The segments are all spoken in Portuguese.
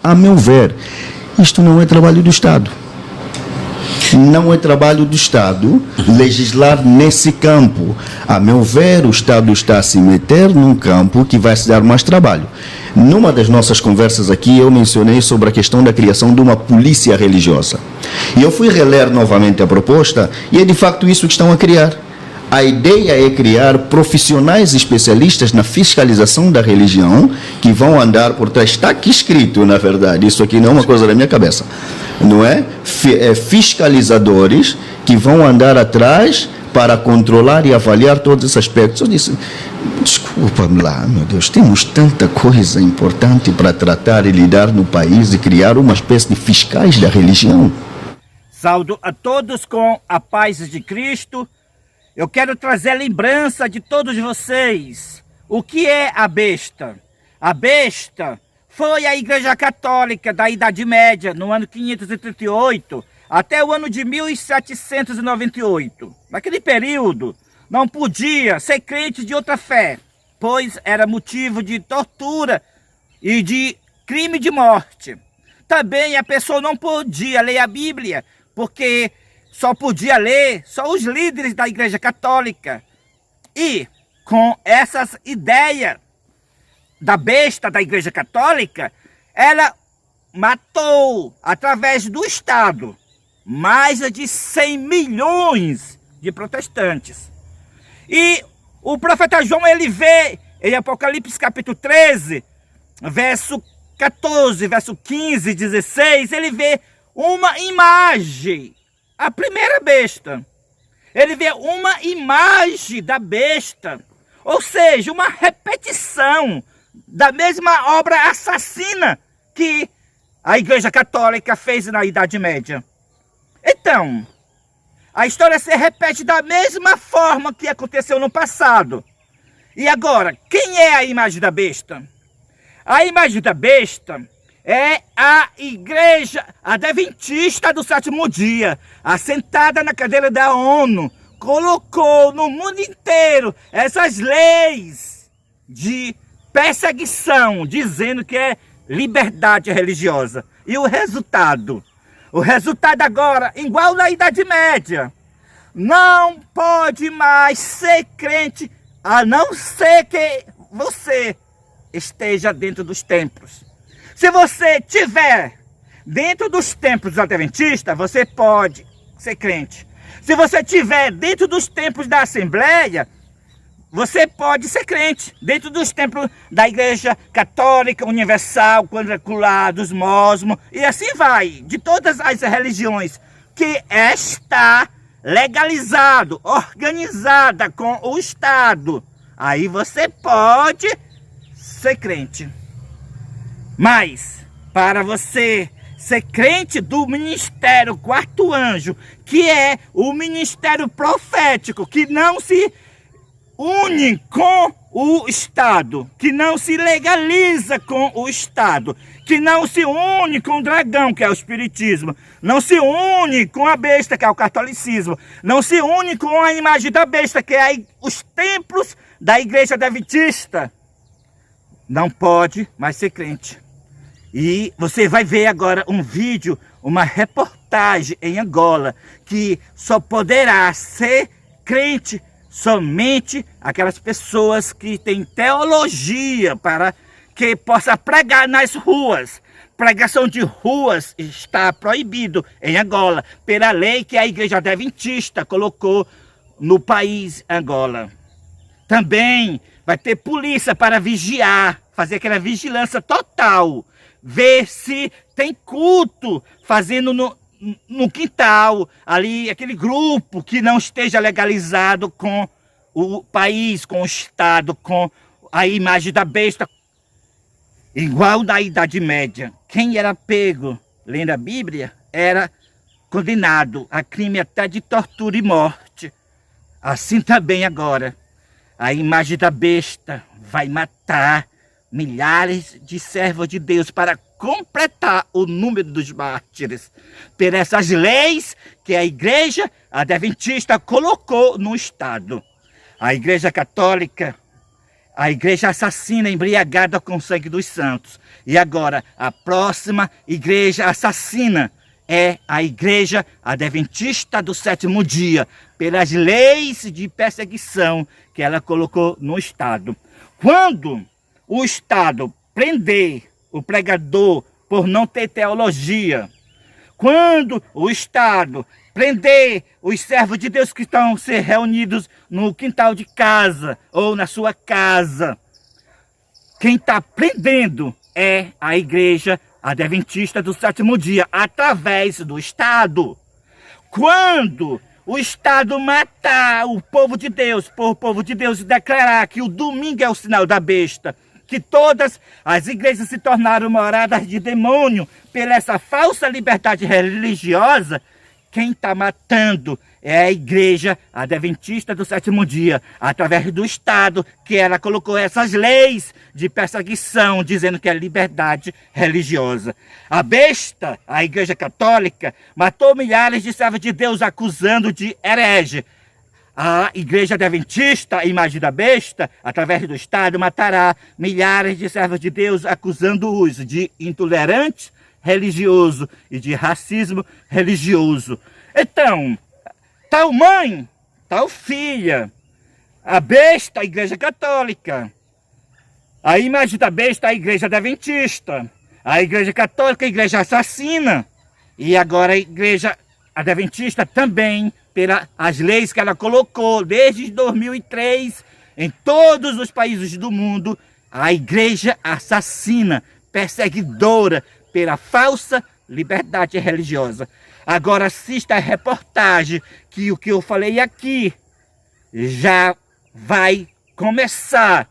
A meu ver, isto não é trabalho do Estado. Não é trabalho do Estado legislar nesse campo. A meu ver, o Estado está a se meter num campo que vai se dar mais trabalho. Numa das nossas conversas aqui, eu mencionei sobre a questão da criação de uma polícia religiosa. E eu fui reler novamente a proposta e é de facto isso que estão a criar. A ideia é criar profissionais especialistas na fiscalização da religião que vão andar por trás. Está aqui escrito, na verdade, isso aqui não é uma coisa da minha cabeça. Não é? Fiscalizadores que vão andar atrás para controlar e avaliar todos esses aspectos. Eu disse, desculpa-me lá, meu Deus, temos tanta coisa importante para tratar e lidar no país e criar uma espécie de fiscais da religião. Saúdo a todos com a paz de Cristo. Eu quero trazer a lembrança de todos vocês. O que é a besta? A besta foi a Igreja Católica da Idade Média, no ano 538, até o ano de 1798. Naquele período, não podia ser crente de outra fé, pois era motivo de tortura e de crime de morte. Também a pessoa não podia ler a Bíblia, porque só podia ler só os líderes da Igreja Católica. E com essas ideias da besta da Igreja Católica, ela matou, através do Estado, mais de 100 milhões de protestantes. E o profeta João, ele vê em Apocalipse capítulo 13, verso 14, verso 15, 16, ele vê uma imagem, a primeira besta. Ele vê uma imagem da besta, ou seja, uma repetição da mesma obra assassina que a Igreja Católica fez na Idade Média. Então, a história se repete da mesma forma que aconteceu no passado. E agora, quem é a imagem da besta? A imagem da besta é a Igreja Adventista do Sétimo Dia, assentada na cadeira da ONU, colocou no mundo inteiro essas leis de perseguição, dizendo que é liberdade religiosa. E o resultado? O resultado agora, igual na Idade Média, não pode mais ser crente, a não ser que você esteja dentro dos templos. Se você estiver dentro dos templos adventistas, você pode ser crente. Se você estiver dentro dos templos da Assembleia, você pode ser crente. Dentro dos templos da Igreja Católica, Universal, Quadrangular, dos Mosmos, e assim vai, de todas as religiões, que está legalizado, organizada com o Estado. Aí você pode ser crente. Mas, para você ser crente do ministério Quarto Anjo, que é o ministério profético, que não se une com o Estado, que não se legaliza com o Estado, que não se une com o dragão, que é o espiritismo, não se une com a besta, que é o catolicismo, não se une com a imagem da besta, que é os templos da Igreja Adventista, não pode mais ser crente. E você vai ver agora um vídeo, uma reportagem em Angola, que só poderá ser crente somente aquelas pessoas que têm teologia para que possa pregar nas ruas. Pregação de ruas está proibido em Angola, pela lei que a Igreja Adventista colocou no país Angola. Também vai ter polícia para vigiar, fazer aquela vigilância total, ver se tem culto fazendo no quintal, ali, aquele grupo que não esteja legalizado com o país, com o Estado, com a imagem da besta. Igual na Idade Média, quem era pego lendo a Bíblia era condenado a crime até de tortura e morte. Assim também agora, a imagem da besta vai matar milhares de servos de Deus para completar o número dos mártires, por essas leis que a Igreja Adventista colocou no Estado. A Igreja Católica, a igreja assassina embriagada com o sangue dos santos. E agora, a próxima igreja assassina é a igreja adventista do sétimo dia, pelas leis de perseguição que ela colocou no Estado. Quando o Estado prender o pregador por não ter teologia, quando o Estado prender os servos de Deus que estão se reunidos no quintal de casa ou na sua casa, quem está prendendo é a igreja adventista do sétimo dia, através do Estado. Quando o Estado matar o povo de Deus, por o povo de Deus declarar que o domingo é o sinal da besta, que todas as igrejas se tornaram moradas de demônio pela essa falsa liberdade religiosa, quem está matando é a igreja adventista do sétimo dia, através do Estado, que ela colocou essas leis de perseguição, dizendo que é liberdade religiosa. A besta, a igreja católica, matou milhares de servos de Deus, acusando de herege. A igreja adventista, a imagem da besta, através do Estado, matará milhares de servos de Deus, acusando-os de intolerantes religioso e de racismo religioso. Então, tal mãe, tal filha, a besta, a igreja católica, a imagem da besta, a igreja adventista, a igreja católica, a igreja assassina, e agora a igreja adventista também, pelas leis que ela colocou desde 2003, em todos os países do mundo, a igreja assassina, perseguidora, pela falsa liberdade religiosa. Agora assista a reportagem, que o que eu falei aqui já vai começar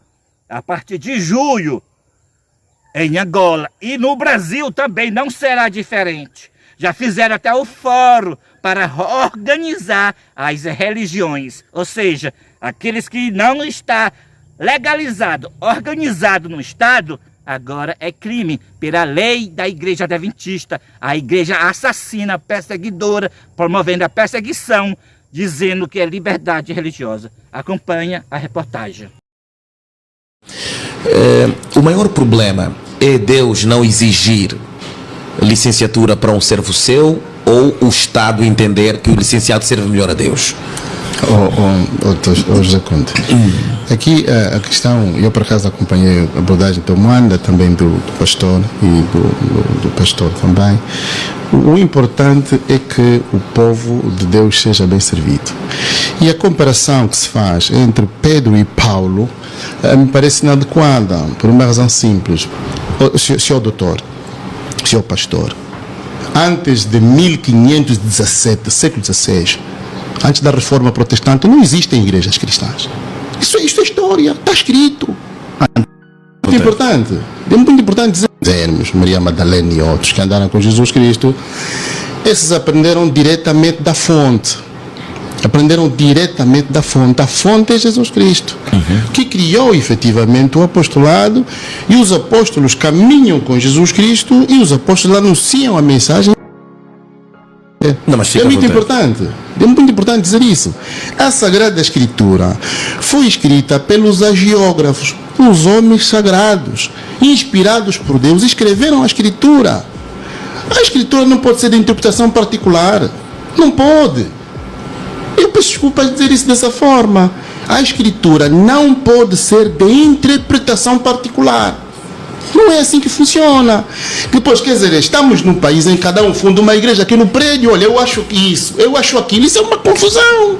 a partir de julho em Angola. E no Brasil também não será diferente. Já fizeram até o fórum para organizar as religiões. Ou seja, aqueles que não está legalizado, organizado no Estado, agora é crime pela lei da igreja adventista, a igreja assassina, perseguidora, promovendo a perseguição, dizendo que é liberdade religiosa. Acompanha a reportagem. O maior problema é Deus não exigir licenciatura para um servo seu, ou o Estado entender que o licenciado serve melhor a Deus? José Conde, aqui a questão, eu por acaso acompanhei a abordagem do Moanda, também do pastor e do pastor também. O importante é que o povo de Deus seja bem servido. E a comparação que se faz entre Pedro e Paulo me parece inadequada, por uma razão simples. Senhor doutor, senhor pastor, antes de 1517, século XVI, antes da reforma protestante, não existem igrejas cristãs. Isso é história, está escrito. É muito importante dizermos, Maria Madalena e outros que andaram com Jesus Cristo, esses aprenderam diretamente da fonte. A fonte é Jesus Cristo, que criou efetivamente o apostolado, e os apóstolos caminham com Jesus Cristo e os apóstolos anunciam a mensagem. É muito importante dizer isso. A Sagrada Escritura foi escrita pelos agiógrafos, os homens sagrados, inspirados por Deus, escreveram a Escritura. A Escritura não pode ser de interpretação particular. Não pode. Eu peço desculpa de dizer isso dessa forma. A Escritura não pode ser de interpretação particular. Não é assim que funciona. Depois, quer dizer, estamos num país em que cada um funda uma igreja aqui no prédio. Olha, eu acho isso, eu acho aquilo. Isso é uma confusão.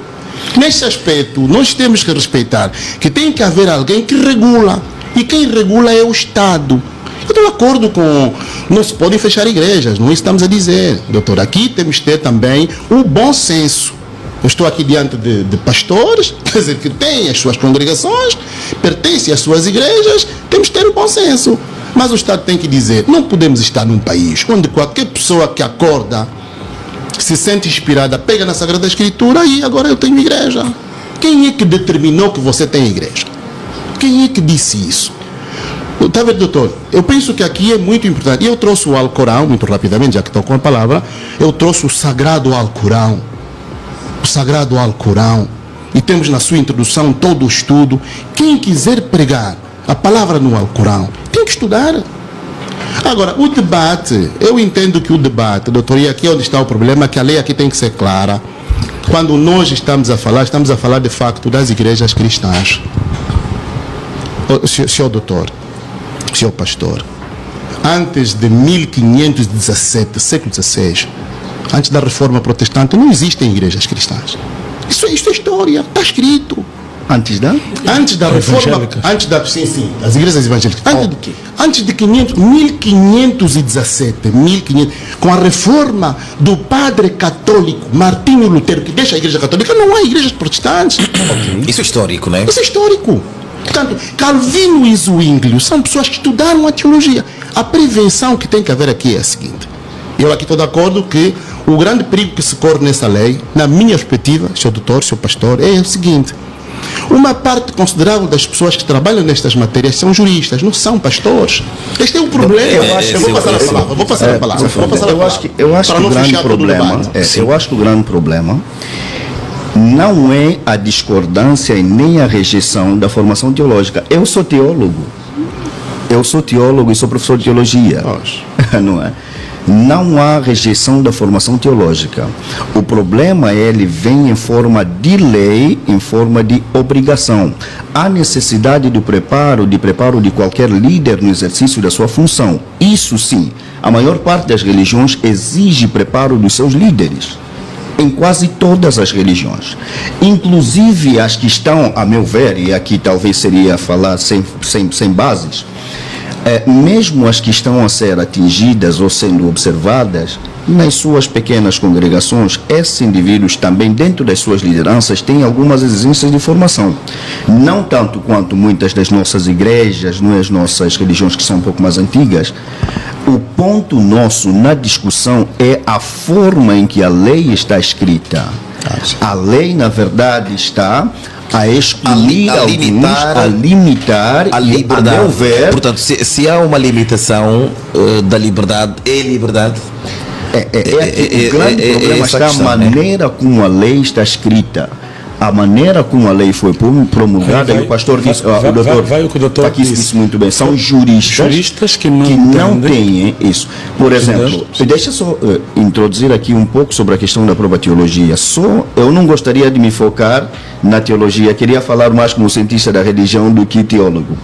Neste aspecto, nós temos que respeitar que tem que haver alguém que regula. E quem regula é o Estado. Eu estou de acordo com... Não se podem fechar igrejas, não é isso que estamos a dizer. Doutor, aqui temos que ter também o bom senso. Eu estou aqui diante de pastores, quer dizer, que têm as suas congregações, pertencem às suas igrejas, temos que ter o bom senso. Mas o Estado tem que dizer, não podemos estar num país onde qualquer pessoa que acorda, se sente inspirada, pega na Sagrada Escritura e agora eu tenho igreja. Quem é que determinou que você tem igreja? Quem é que disse isso? Está vendo, doutor? Eu penso que aqui é muito importante. Eu trouxe o Alcorão, muito rapidamente, já que estou com a palavra, eu trouxe o Sagrado Alcorão. O Sagrado Alcorão. E temos na sua introdução todo o estudo. Quem quiser pregar A palavra no Alcorão. Tem que estudar. Agora, o debate, eu entendo que o debate, doutor, e aqui é onde está o problema, que a lei aqui tem que ser clara. Quando nós estamos a falar de facto das igrejas cristãs. Senhor doutor, senhor pastor, antes de 1517, século XVI, antes da reforma protestante, não existem igrejas cristãs. Isso é história, está escrito. Antes da reforma, sim, as igrejas evangélicas. Antes de 1517, com a reforma do padre católico Martinho Lutero, que deixa a igreja católica, não há igrejas protestantes. Isso é histórico, né? Isso é histórico. Portanto, Calvino e Zwinglio são pessoas que estudaram a teologia. A prevenção que tem que haver aqui é a seguinte. Eu aqui estou de acordo que o grande perigo que se corre nessa lei, na minha perspectiva, senhor doutor, senhor pastor, é o seguinte. Uma parte considerável das pessoas que trabalham nestas matérias são juristas, não são pastores. Este é um problema. Eu vou passar a palavra. Eu acho que o grande problema, eu acho que o grande problema não é a discordância e nem a rejeição da formação teológica. Eu sou teólogo e sou professor de teologia. Não é? Não há rejeição da formação teológica. O problema ele vem em forma de lei, em forma de obrigação. Há necessidade de preparo de qualquer líder no exercício da sua função. Isso sim, a maior parte das religiões exige preparo dos seus líderes. Em quase todas as religiões. Inclusive as que estão, a meu ver, e aqui talvez seria falar sem bases, mesmo as que estão a ser atingidas ou sendo observadas, nas suas pequenas congregações, esses indivíduos também, dentro das suas lideranças, têm algumas exigências de formação. Não tanto quanto muitas das nossas igrejas, as nossas religiões que são um pouco mais antigas. O ponto nosso na discussão é a forma em que a lei está escrita. A lei, na verdade, está a excluir a limitar a liberdade. A meu ver, portanto, se há uma limitação da liberdade, é liberdade. O grande problema está a maneira como a lei está escrita. A maneira como a lei foi promulgada, e o pastor disse, o doutor disse muito bem, são juristas que não têm isso. Por exemplo, deixa só introduzir aqui um pouco sobre a questão da própria teologia. Eu não gostaria de me focar na teologia, queria falar mais como cientista da religião do que teólogo.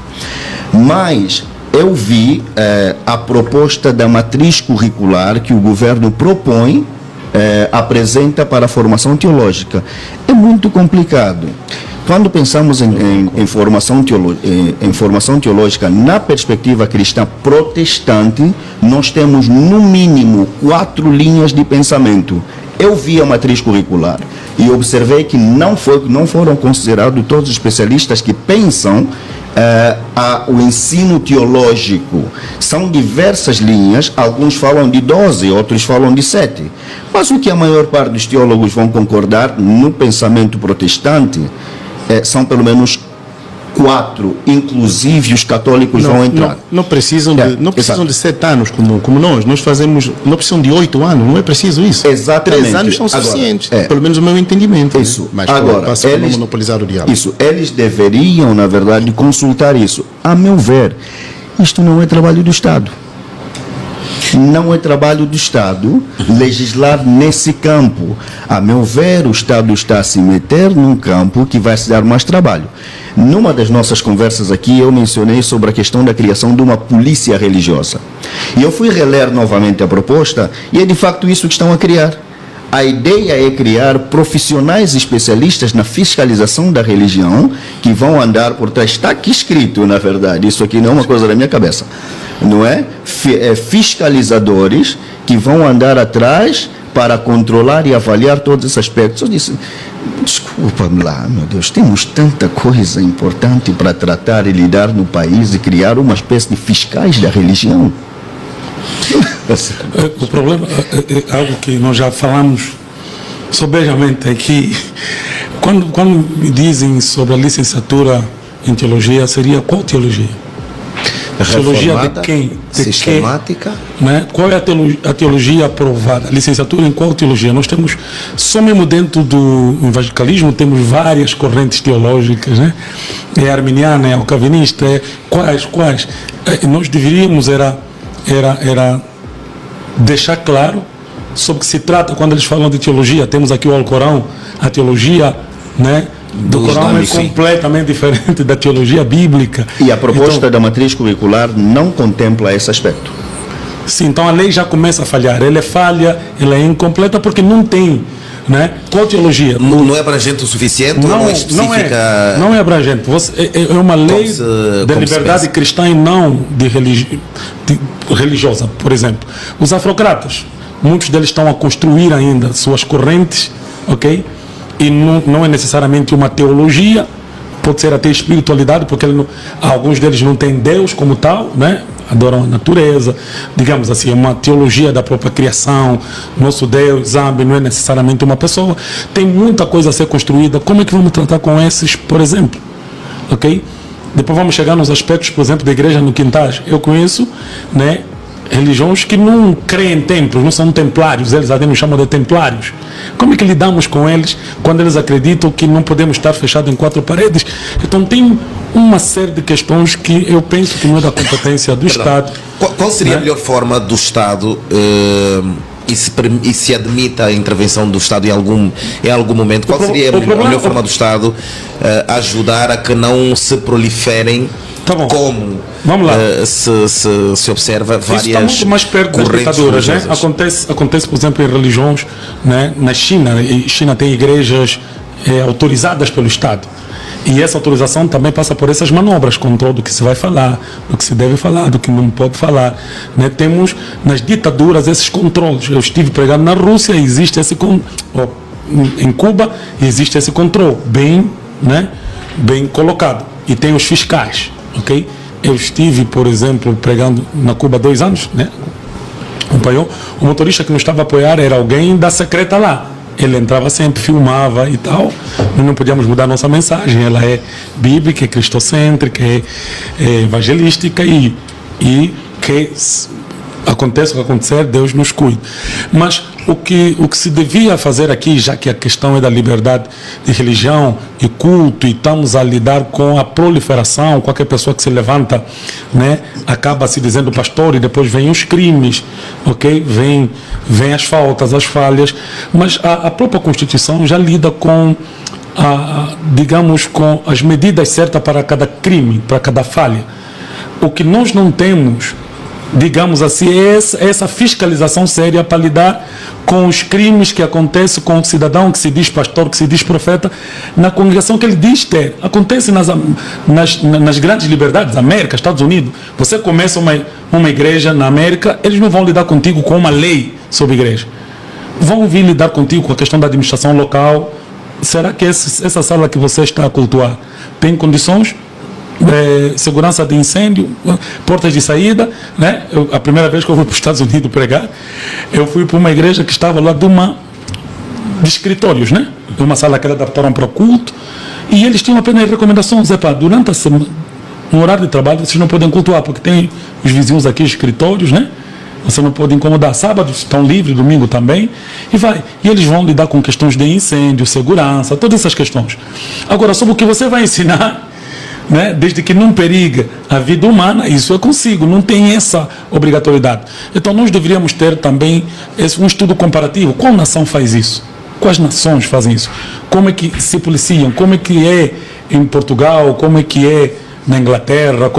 Mas eu vi a proposta da matriz curricular que o governo propõe, apresenta para a formação teológica. É muito complicado. Quando pensamos em formação teológica na perspectiva cristã protestante, nós temos no mínimo 4 linhas de pensamento. Eu vi a matriz curricular e observei que não foram considerados todos os especialistas que pensam o ensino teológico. São diversas linhas, alguns falam de 12, outros falam de 7. Mas o que a maior parte dos teólogos vão concordar no pensamento protestante são pelo menos 4, inclusive os católicos vão entrar. Não precisam de 7 anos como nós fazemos, não precisam de 8 anos, não é preciso isso. Exatamente. 3 anos são suficientes, pelo menos o meu entendimento. Isso. Mas agora, eles monopolizar o diálogo. Isso, eles deveriam, na verdade, consultar isso. A meu ver, isto não é trabalho do Estado. Não é trabalho do Estado legislar nesse campo. A meu ver, o Estado está a se meter num campo que vai se dar mais trabalho. Numa das nossas conversas aqui, eu mencionei sobre a questão da criação de uma polícia religiosa. E eu fui reler novamente a proposta, e é de facto isso que estão a criar. A ideia é criar profissionais especialistas na fiscalização da religião, que vão andar por trás. Está aqui escrito, na verdade, isso aqui não é uma coisa da minha cabeça. Não é? Fiscalizadores que vão andar atrás para controlar e avaliar todos esses aspectos. Eu disse, desculpa-me lá, meu Deus, temos tanta coisa importante para tratar e lidar no país e criar uma espécie de fiscais da religião. O problema é algo que nós já falamos sobejamente aqui. Quando me dizem sobre a licenciatura em teologia, seria qual teologia? Teologia de Reformada, quem? De sistemática. quê? Né? Qual é a teologia aprovada? Licenciatura em qual teologia? Nós temos, só mesmo dentro do evangelicalismo, temos várias correntes teológicas, né? É arminiana, é o calvinista, é quais? Nós deveríamos era deixar claro sobre o que se trata quando eles falam de teologia. Temos aqui o Alcorão, a teologia, né, do Corão é completamente diferente da teologia bíblica. E a proposta da matriz curricular não contempla esse aspecto. Sim, então a lei já começa a falhar. Ela é falha, ela é incompleta porque não tem, né? Qual teologia? Não é abrangente o suficiente? Não é específica? Não é abrangente. É uma lei de liberdade cristã e não de religiosa. Por exemplo, os afrocratas, muitos deles estão a construir ainda suas correntes, ok? E não é necessariamente uma teologia, pode ser até espiritualidade, porque alguns deles não têm Deus como tal, né? Adoram a natureza, digamos assim, é uma teologia da própria criação. Nosso Deus, sabe, não é necessariamente uma pessoa. Tem muita coisa a ser construída. Como é que vamos tratar com esses, por exemplo? Ok? Depois vamos chegar nos aspectos, por exemplo, da igreja no Quintais. Eu conheço, né, religiões que não creem em templos, não são templários, eles até nos chamam de templários. Como é que lidamos com eles quando eles acreditam que não podemos estar fechados em quatro paredes? Então tem uma série de questões que eu penso que não é da competência do Estado. Qual seria a melhor forma do Estado e se admita a intervenção do Estado em algum momento? Qual seria a melhor forma do Estado ajudar a que não se proliferem? Tá bom. Como vamos lá. Se observa várias isso está muito mais perto das ditaduras, né? Acontece, por exemplo, em religiões, né? Na China. E China tem igrejas autorizadas pelo Estado. E essa autorização também passa por essas manobras, controle do que se vai falar, do que se deve falar, do que não pode falar, né? Temos nas ditaduras esses controles. Eu estive pregando na Rússia, existe esse em Cuba existe esse controle bem, né? Bem colocado. E tem os fiscais. Ok? Eu estive, por exemplo, pregando na Cuba 2 anos, né? Acompanhou? O motorista que nos estava a apoiar era alguém da secreta lá. Ele entrava sempre, filmava e tal. Nós não podíamos mudar a nossa mensagem. Ela é bíblica, é cristocêntrica, é evangelística e que aconteça o que acontecer, Deus nos cuida. Mas o que se devia fazer aqui, já que a questão é da liberdade de religião e culto, e estamos a lidar com a proliferação, qualquer pessoa que se levanta, né, acaba se dizendo pastor, e depois vem os crimes, ok? Vem as faltas, as falhas, mas a própria Constituição já lida com digamos, com as medidas certas para cada crime, para cada falha. O que nós não temos, digamos assim, é essa fiscalização séria para lidar com os crimes que acontecem com o cidadão que se diz pastor, que se diz profeta, na congregação que ele diz ter. Acontece nas grandes liberdades, América, Estados Unidos. Você começa uma igreja na América, eles não vão lidar contigo com uma lei sobre igreja. Vão vir lidar contigo com a questão da administração local. Será que essa sala que você está a cultuar tem condições? Segurança de incêndio, portas de saída, né? A primeira vez que eu fui para os Estados Unidos pregar, eu fui para uma igreja que estava lá de escritórios, né? De uma sala que eles adaptaram para o culto, e eles tinham apenas recomendações: durante a semana, no horário de trabalho, vocês não podem cultuar, porque tem os vizinhos aqui, escritórios, né? Você não pode incomodar. Sábados estão livres, domingo também, e eles vão lidar com questões de incêndio, segurança, todas essas questões. Agora, sobre o que você vai ensinar, né? Desde que não periga a vida humana, isso é consigo, não tem essa obrigatoriedade. Então nós deveríamos ter também um estudo comparativo. Qual nação faz isso? Quais nações fazem isso? Como é que se policiam? Como é que é em Portugal? Como é que é na Inglaterra?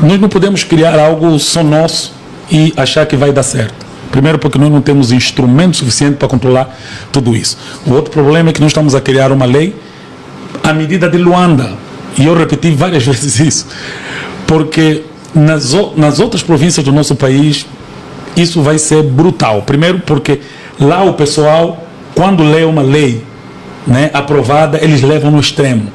Nós não podemos criar algo só nosso e achar que vai dar certo. Primeiro, porque nós não temos instrumento suficiente para controlar tudo isso. O outro problema é que nós estamos a criar uma lei à medida de Luanda. E eu repeti várias vezes isso, porque nas outras províncias do nosso país isso vai ser brutal. Primeiro porque lá o pessoal, quando lê uma lei, né, aprovada, eles levam no extremo.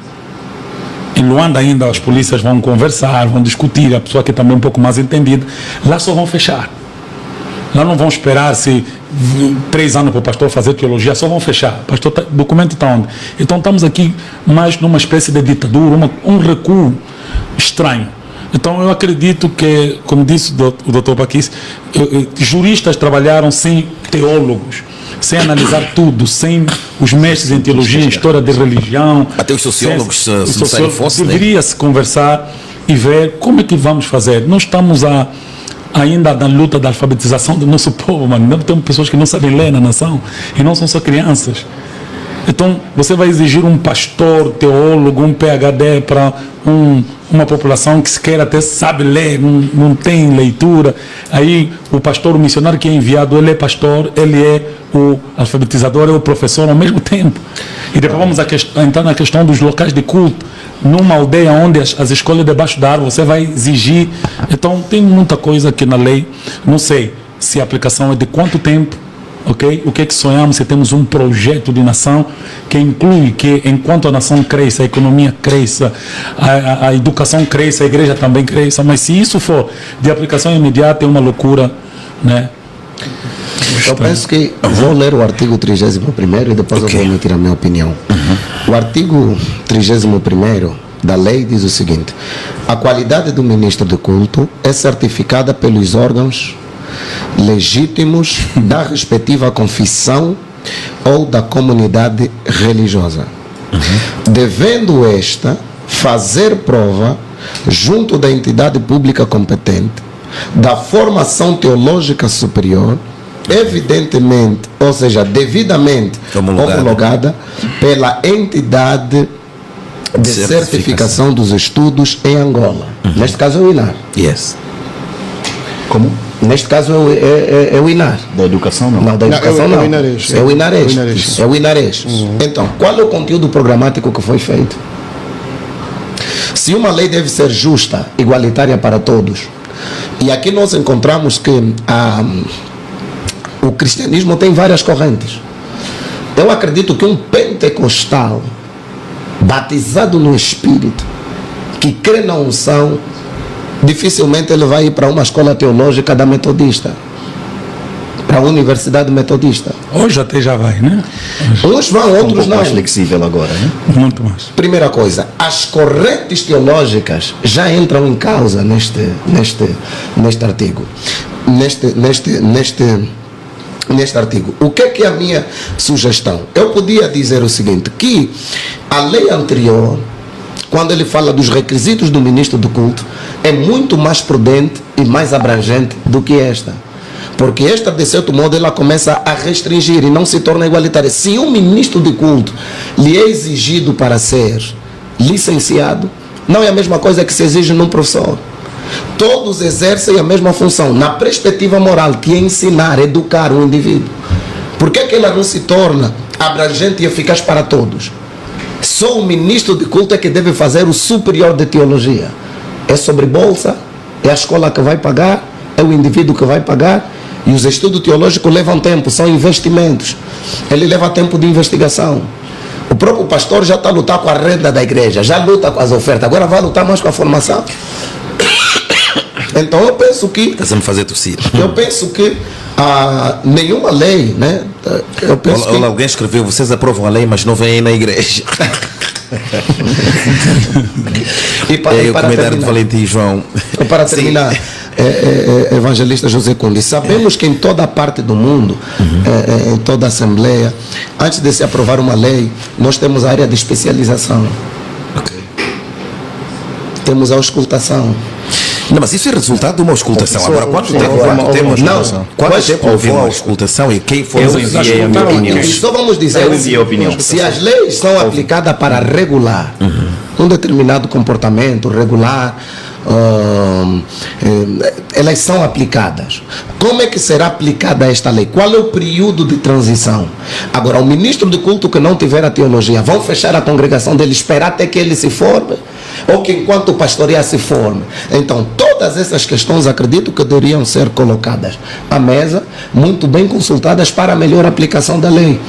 Em Luanda ainda as polícias vão conversar, vão discutir, a pessoa que é também um pouco mais entendida, lá só vão fechar. Lá não vão esperar 3 anos para o pastor fazer teologia, só vão fechar. Pastor, documento está onde? Então estamos aqui mais numa espécie de ditadura, um recuo estranho. Então eu acredito que, como disse o doutor Paquis, juristas trabalharam sem teólogos, sem analisar tudo, sem os mestres em teologia, história de religião. Até os sociólogos, se não fosse, deveria-se conversar e ver como é que vamos fazer. Nós estamos ainda na luta da alfabetização do nosso povo, mano. Não temos pessoas que não sabem ler na nação e não são só crianças. Então, você vai exigir um pastor, teólogo, um PhD para uma população que sequer até sabe ler, não tem leitura. Aí, o pastor, o missionário que é enviado, ele é pastor, ele é o alfabetizador, é o professor ao mesmo tempo. E depois vamos entrar na questão dos locais de culto. Numa aldeia onde as escolas debaixo da árvore, você vai exigir. Então, tem muita coisa aqui na lei. Não sei se a aplicação é de quanto tempo. Okay? O que é que sonhamos se temos um projeto de nação que inclui que enquanto a nação cresça, a economia cresça, a educação cresça, a igreja também cresça, mas se isso for de aplicação imediata é uma loucura, né? Eu penso que vou ler o artigo 31º e depois eu vou emitir a minha opinião. O artigo 31º da lei diz o seguinte: a qualidade do ministro de culto é certificada pelos órgãos legítimos da respectiva confissão ou da comunidade religiosa, devendo esta fazer prova junto da entidade pública competente da formação teológica superior, evidentemente, ou seja, devidamente homologada pela entidade de certificação dos estudos em Angola. Neste caso é o INAR. Yes. Como? Neste caso é o INAR. Da educação não? Não, da educação não. É o Inares. É o Inares. É o Inares. Então, qual é o conteúdo programático que foi feito? Se uma lei deve ser justa, igualitária para todos, e aqui nós encontramos que o cristianismo tem várias correntes. Eu acredito que um pentecostal batizado no Espírito, que crê na unção, dificilmente ele vai ir para uma escola teológica da metodista, para a universidade metodista. Hoje até já vai, né? Uns vão, outros não. Mais flexível agora, né? Muito mais. Primeira coisa, as correntes teológicas já entram em causa neste artigo. Neste artigo. O que é a minha sugestão? Eu podia dizer o seguinte, que a lei anterior, quando ele fala dos requisitos do ministro do culto, é muito mais prudente e mais abrangente do que esta. Porque esta, de certo modo, ela começa a restringir e não se torna igualitária. Se um ministro de culto lhe é exigido para ser licenciado, não é a mesma coisa que se exige num professor. Todos exercem a mesma função, na perspectiva moral, que é ensinar, educar o indivíduo. Por que ela não se torna abrangente e eficaz para todos? Só o ministro de culto é que deve fazer o superior de teologia. É sobre bolsa, é a escola que vai pagar, é o indivíduo que vai pagar, e os estudos teológicos levam tempo, são investimentos. Ele leva tempo de investigação. O próprio pastor já está a lutar com a renda da igreja, já luta com as ofertas, agora vai lutar mais com a formação. Então eu penso que... Está-me fazer tossir. Eu penso que nenhuma lei, né? Eu penso que... Alguém escreveu, vocês aprovam a lei, mas não vêm na igreja. e para comentário de Valentim João. Para terminar, evangelista José Conde, sabemos que em toda parte do mundo, em toda a Assembleia, antes de se aprovar uma lei, nós temos a área de especialização. Temos a auscultação. Não, mas isso é resultado de uma auscultação. Agora, quanto tempo levou a auscultação e quem foi o enviei a minha opinião? Só vamos dizer, se as leis são aplicadas para regular um determinado comportamento, regular, elas são aplicadas. Como é que será aplicada esta lei? Qual é o período de transição? Agora, o ministro de culto que não tiver a teologia, vão fechar a congregação dele, esperar até que ele se forme? Ou que enquanto o pastorear se forme? Então, todas essas questões acredito que deveriam ser colocadas à mesa, muito bem consultadas para a melhor aplicação da lei.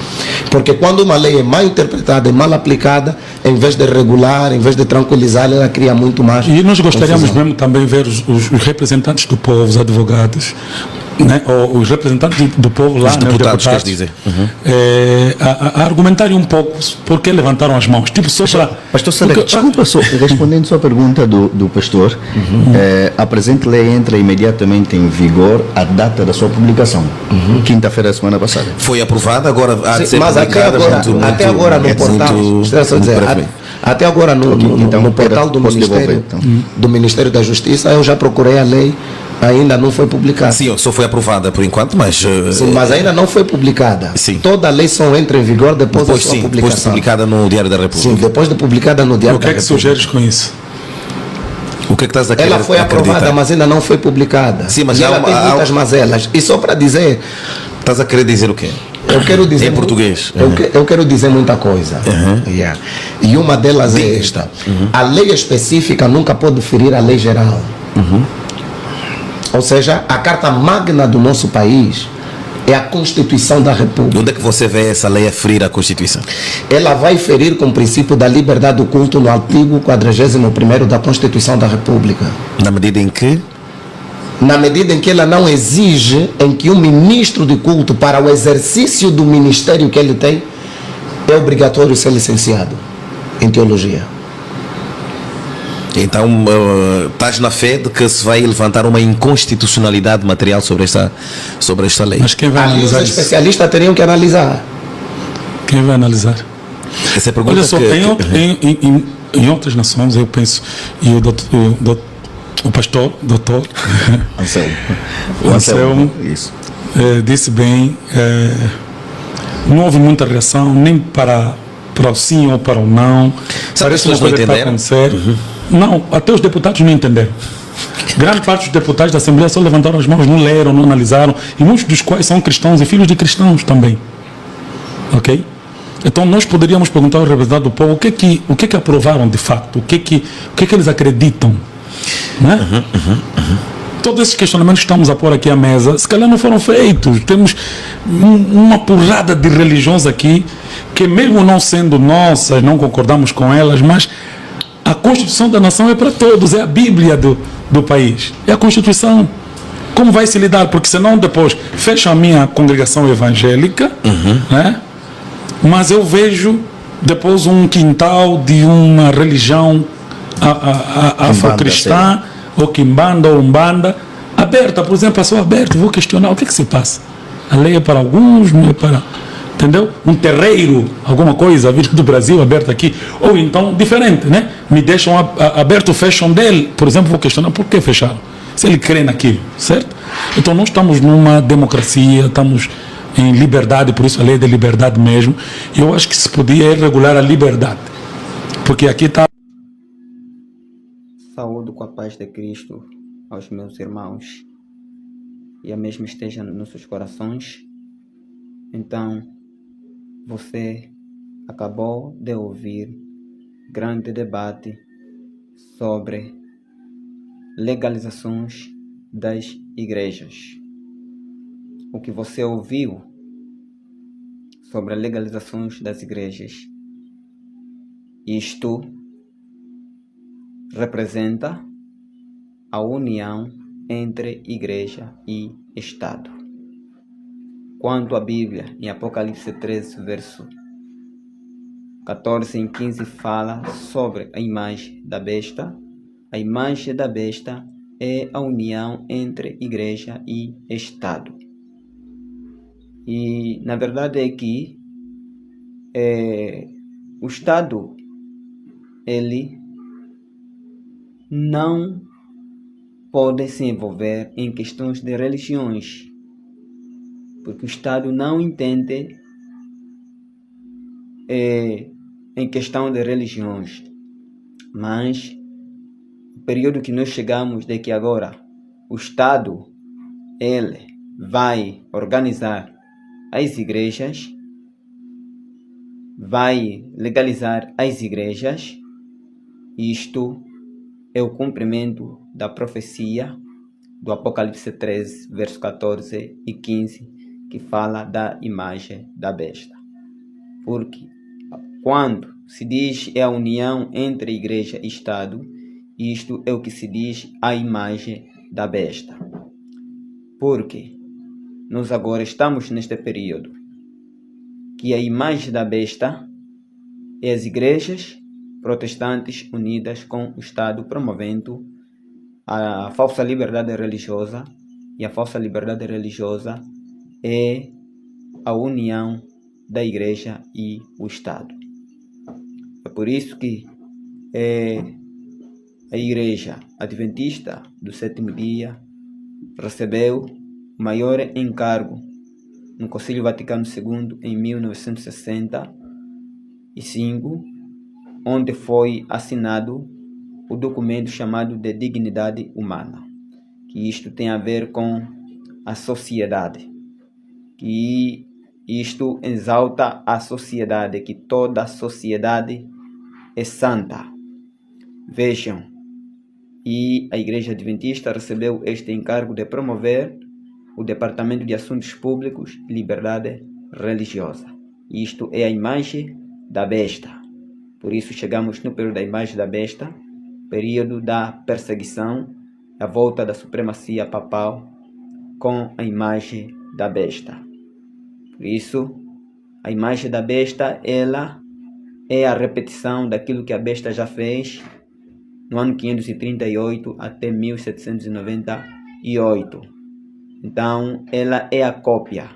Porque quando uma lei é mal interpretada e mal aplicada, em vez de regular, em vez de tranquilizar, ela cria muito mais. E nós gostaríamos mesmo também ver os representantes do povo, os advogados, né, os representantes do povo lá, os deputados, quer dizer, a argumentarem um pouco por que levantaram as mãos. Tipo, só para... Pastor Select, desculpa, respondendo sua pergunta do pastor, a presente lei entra imediatamente em vigor a data da sua publicação, quinta-feira da semana passada. Foi aprovada, agora há de ser Mas até agora no portal, até agora no portal do Ministério da Justiça, eu já procurei a lei, ainda não foi publicada. Sim, só foi aprovada por enquanto, mas... Sim, mas ainda não foi publicada. Sim. Toda a lei só entra em vigor depois da sua publicação. Depois de publicada no Diário da República. Sim, depois de publicada no Diário da República. O que é que sugeres com isso? O que é que estás a querer? Ela foi aprovada, mas ainda não foi publicada. Sim, mas e ela tem muitas mazelas. E só para dizer... Estás a querer dizer o quê? Eu quero dizer... Em português. Eu quero dizer muita coisa. E uma delas é esta. A lei específica nunca pode ferir a lei geral. Ou seja, a carta magna do nosso país é a Constituição da República. Onde é que você vê essa lei a ferir a Constituição? Ela vai ferir com o princípio da liberdade do culto no artigo 41º da Constituição da República. Na medida em que? Na medida em que ela não exige em que um ministro de culto, para o exercício do ministério que ele tem, é obrigatório ser licenciado em teologia. Então, estás na fé de que se vai levantar uma inconstitucionalidade material sobre esta lei? Mas quem vai Ali os analisar isso? especialistas teriam que analisar. Quem vai analisar? Essa é a pergunta. Olha só, em outras nações, eu penso, e o pastor, doutor Anselmo, Isso. disse bem, não houve muita reação, nem para o sim ou para o não. Parece uma que eles coisa não que está a entenderam. acontecer. Não, até os deputados não entenderam. Grande parte dos deputados da Assembleia só levantaram as mãos, não leram, não analisaram, e muitos dos quais são cristãos e filhos de cristãos também. Ok? Então nós poderíamos perguntar ao representante do povo o que é que aprovaram de fato, o que é que eles acreditam, né? Todos esses questionamentos que estamos a pôr aqui à mesa, se calhar não foram feitos. Temos uma porrada de religiões aqui que, mesmo não sendo nossas, não concordamos com elas, mas a Constituição da nação é para todos, é a Bíblia do país, é a Constituição. Como vai se lidar? Porque senão depois fecha a minha congregação evangélica, né? Mas eu vejo depois um quintal de uma religião afrocristã, ou quimbanda, ou umbanda, aberta, por exemplo, a sua aberta, vou questionar o que se passa. A lei é para alguns, não é para... Entendeu? Um terreiro, alguma coisa, a vida do Brasil aberta aqui, ou então diferente, né? Me deixam aberto, fecham dele, por exemplo, vou questionar por que fecharam, se ele crê naquilo, certo? Então nós estamos numa democracia, estamos em liberdade, por isso a lei é de liberdade mesmo, e eu acho que se podia regular a liberdade, porque aqui está... Saúdo com a paz de Cristo aos meus irmãos, e a mesma esteja nos seus corações. Então, você acabou de ouvir grande debate sobre legalizações das igrejas. O que você ouviu sobre as legalizações das igrejas, isto representa a união entre igreja e Estado. Quanto à Bíblia, em Apocalipse 13, verso 14 e 15, fala sobre a imagem da besta. A imagem da besta é a união entre igreja e Estado. E, na verdade, é que o Estado, ele não pode se envolver em questões de religiões, porque o Estado não entende em questão de religiões. Mas o período que nós chegamos de que agora o Estado ele vai organizar as igrejas, vai legalizar as igrejas, isto é o cumprimento da profecia do Apocalipse 13, verso 14 e 15, que fala da imagem da besta. Porque quando se diz é a união entre igreja e Estado, isto é o que se diz a imagem da besta. Porque nós agora estamos neste período que a imagem da besta é as igrejas protestantes unidas com o Estado promovendo a falsa liberdade religiosa, e a falsa liberdade religiosa é a união da igreja e o Estado. É por isso que a Igreja Adventista do Sétimo Dia recebeu o maior encargo no Concílio Vaticano II em 1965, onde foi assinado o documento chamado de Dignidade Humana, que isto tem a ver com a sociedade, que isto exalta a sociedade, que toda a sociedade é santa. Vejam, e a Igreja Adventista recebeu este encargo de promover o Departamento de Assuntos Públicos e Liberdade Religiosa. Isto é a imagem da besta. Por isso chegamos no período da imagem da besta, período da perseguição, a volta da supremacia papal com a imagem da besta. Por isso, a imagem da besta, ela é a repetição daquilo que a besta já fez no ano 538 até 1798. Então, ela é a cópia.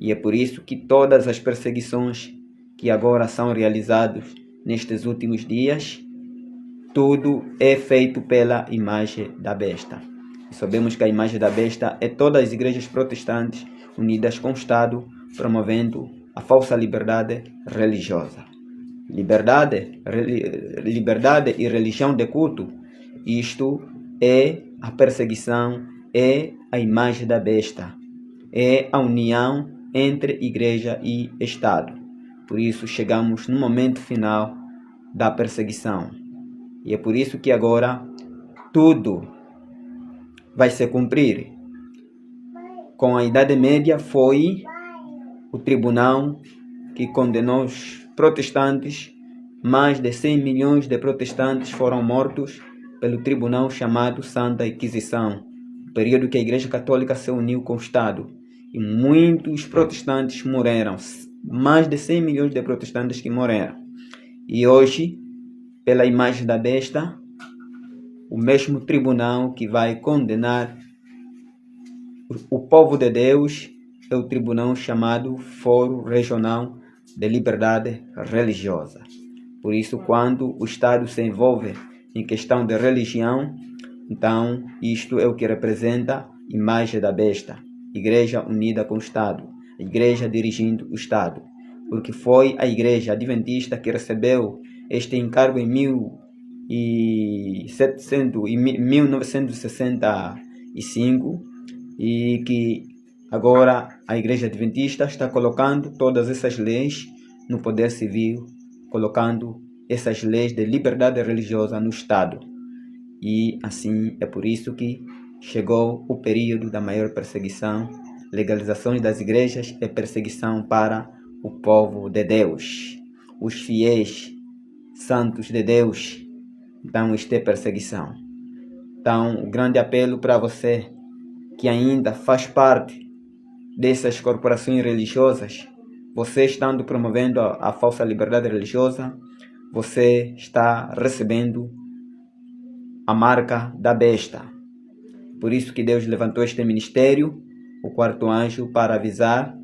E é por isso que todas as perseguições que agora são realizadas nestes últimos dias, tudo é feito pela imagem da besta. E sabemos que a imagem da besta é todas as igrejas protestantes unidas com o Estado, promovendo a falsa liberdade religiosa. Liberdade e religião de culto, isto é a perseguição, é a imagem da besta, é a união entre igreja e Estado. Por isso chegamos no momento final da perseguição. E é por isso que agora tudo vai se cumprir. Com a Idade Média foi o tribunal que condenou os protestantes. Mais de 100 milhões de protestantes foram mortos pelo tribunal chamado Santa Inquisição, período que a Igreja Católica se uniu com o Estado. E muitos protestantes morreram, mais de 100 milhões de protestantes que morreram. E hoje, pela imagem da besta, o mesmo tribunal que vai condenar o povo de Deus é o tribunal chamado Fórum Regional de Liberdade Religiosa. Por isso, quando o Estado se envolve em questão de religião, então isto é o que representa a imagem da besta. Igreja unida com o Estado, a igreja dirigindo o Estado. Porque foi a Igreja Adventista que recebeu este encargo em 1965 e que agora a Igreja Adventista está colocando todas essas leis no poder civil, colocando essas leis de liberdade religiosa no Estado. E assim é por isso que chegou o período da maior perseguição. Legalizações das igrejas é perseguição para o povo de Deus, os fiéis santos de Deus. Então isto é perseguição. Então o grande apelo para você que ainda faz parte dessas corporações religiosas, você estando promovendo a falsa liberdade religiosa, você está recebendo a marca da besta. Por isso que Deus levantou este ministério, o quarto anjo, para avisar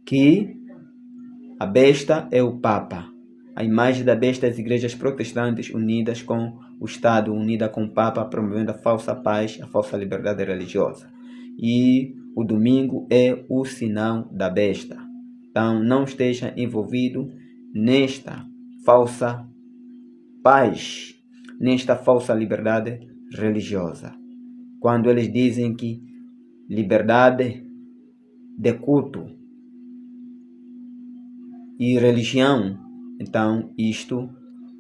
que a besta é o Papa. A imagem da besta é as igrejas protestantes unidas com o Estado, unida com o Papa, promovendo a falsa paz, a falsa liberdade religiosa. E o domingo é o sinal da besta. Então não esteja envolvido nesta falsa paz, nesta falsa liberdade religiosa. Quando eles dizem que liberdade de culto e religião, então isto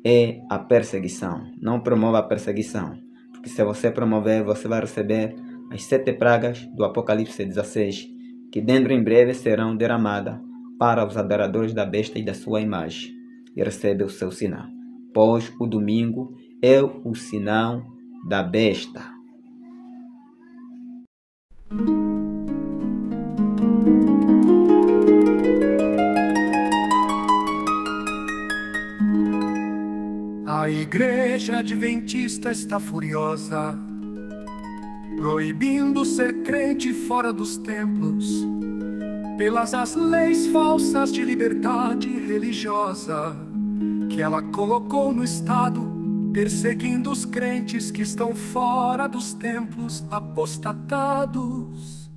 é a perseguição. Não promova a perseguição, porque se você promover, você vai receber as 7 pragas do Apocalipse 16, que dentro em breve serão derramadas para os adoradores da besta e da sua imagem, e recebe o seu sinal. Pois o domingo é o sinal da besta. A Igreja Adventista está furiosa, proibindo ser crente fora dos templos, pelas as leis falsas de liberdade religiosa que ela colocou no Estado, perseguindo os crentes que estão fora dos templos apostatados.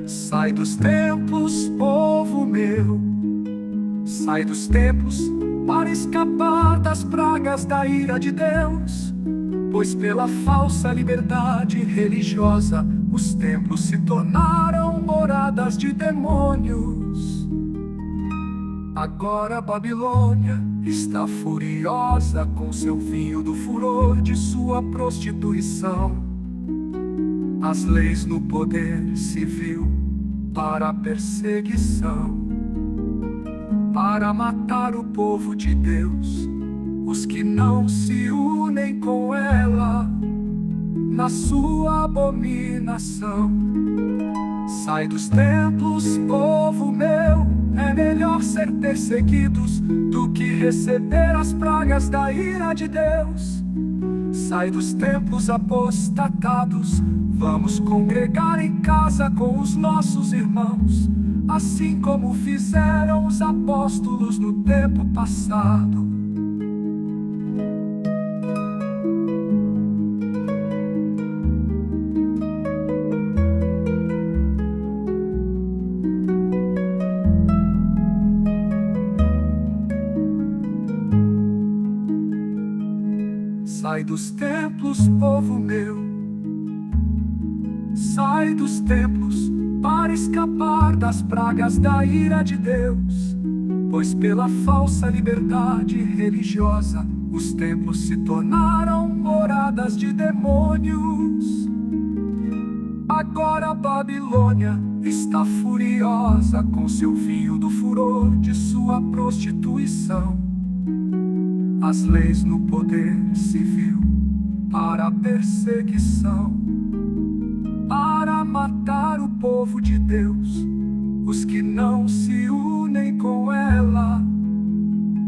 Sai dos templos, povo meu, sai dos templos para escapar das pragas da ira de Deus, pois pela falsa liberdade religiosa os templos se tornaram moradas de demônios. Agora a Babilônia está furiosa com seu vinho do furor de sua prostituição. As leis no poder civil para a perseguição, para matar o povo de Deus, os que não se unem com ela na sua abominação. Sai dos templos, povo meu, é melhor ser perseguidos do que receber as pragas da ira de Deus. Sai dos templos apostatados, vamos congregar em casa com os nossos irmãos, assim como fizeram os apóstolos no tempo passado. Sai dos templos, povo meu, sai dos templos para escapar das pragas da ira de Deus, pois pela falsa liberdade religiosa os templos se tornaram moradas de demônios. Agora a Babilônia está furiosa com seu vinho do furor de sua prostituição. As leis no poder civil para a perseguição, para matar o povo de Deus, os que não se unem com ela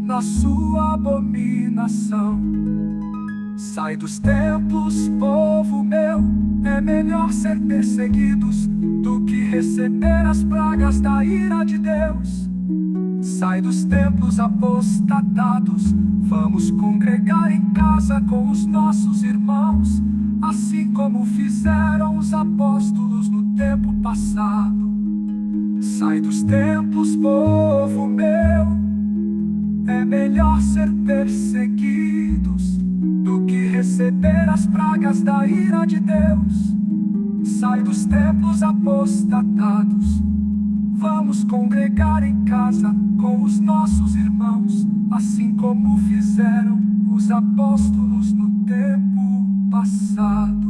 na sua abominação. Sai dos templos, povo meu, é melhor ser perseguidos do que receber as pragas da ira de Deus. Sai dos templos apostatados, vamos congregar em casa com os nossos irmãos, assim como fizeram os apóstolos no tempo passado. Sai dos templos, povo meu, é melhor ser perseguidos do que receber as pragas da ira de Deus. Sai dos templos apostatados, vamos congregar em casa com os nossos irmãos, assim como fizeram os apóstolos no tempo passado.